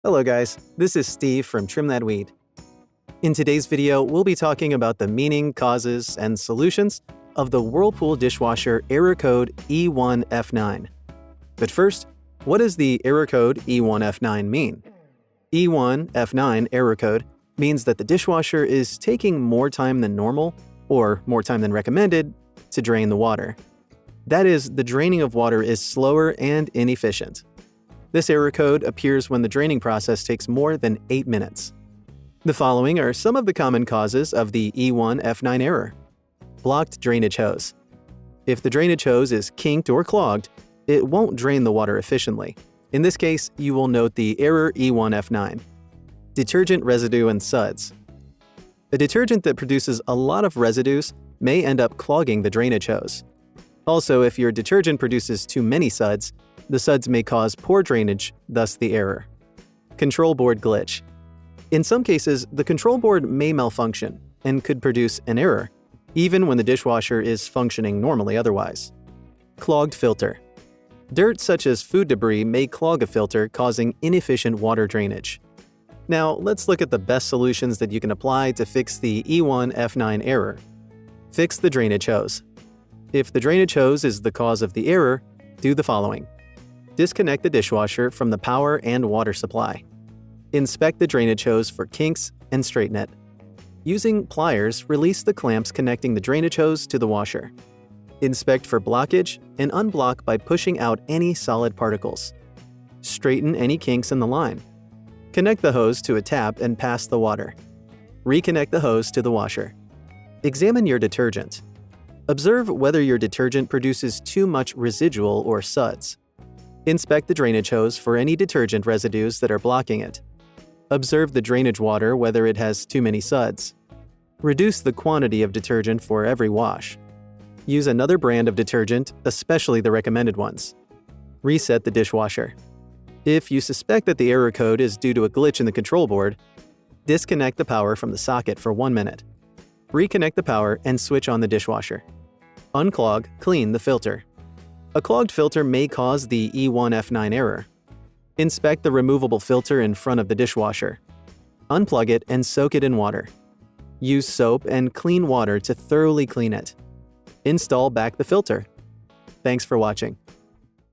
Hello guys, this is Steve from Trim That Weed. In today's video, we'll be talking about the meaning, causes, and solutions of the Whirlpool Dishwasher error code E1F9. But first, what does the error code E1F9 mean? E1F9 error code means that the dishwasher is taking more time than normal, or more time than recommended, to drain the water. That is, the draining of water is slower and inefficient. This error code appears when the draining process takes more than 8 minutes. The following are some of the common causes of the E1F9 error. Blocked drainage hose. If the drainage hose is kinked or clogged, it won't drain the water efficiently. In this case, you will note the error E1F9. Detergent residue and suds. A detergent that produces a lot of residues may end up clogging the drainage hose. Also, if your detergent produces too many suds, the suds may cause poor drainage, thus the error. Control board glitch. In some cases, the control board may malfunction and could produce an error, even when the dishwasher is functioning normally otherwise. Clogged filter. Dirt such as food debris may clog a filter, causing inefficient water drainage. Now, let's look at the best solutions that you can apply to fix the E1F9 error. Fix the drainage hose. If the drainage hose is the cause of the error, do the following. Disconnect the dishwasher from the power and water supply. Inspect the drainage hose for kinks and straighten it. Using pliers, release the clamps connecting the drainage hose to the washer. Inspect for blockage and unblock by pushing out any solid particles. Straighten any kinks in the line. Connect the hose to a tap and pass the water. Reconnect the hose to the washer. Examine your detergent. Observe whether your detergent produces too much residual or suds. Inspect the drainage hose for any detergent residues that are blocking it. Observe the drainage water whether it has too many suds. Reduce the quantity of detergent for every wash. Use another brand of detergent, especially the recommended ones. Reset the dishwasher. If you suspect that the error code is due to a glitch in the control board, disconnect the power from the socket for 1 minute. Reconnect the power and switch on the dishwasher. Unclog, clean the filter. A clogged filter may cause the E1F9 error. Inspect the removable filter in front of the dishwasher. Unplug it and soak it in water. Use soap and clean water to thoroughly clean it. Install back the filter. Thanks for watching.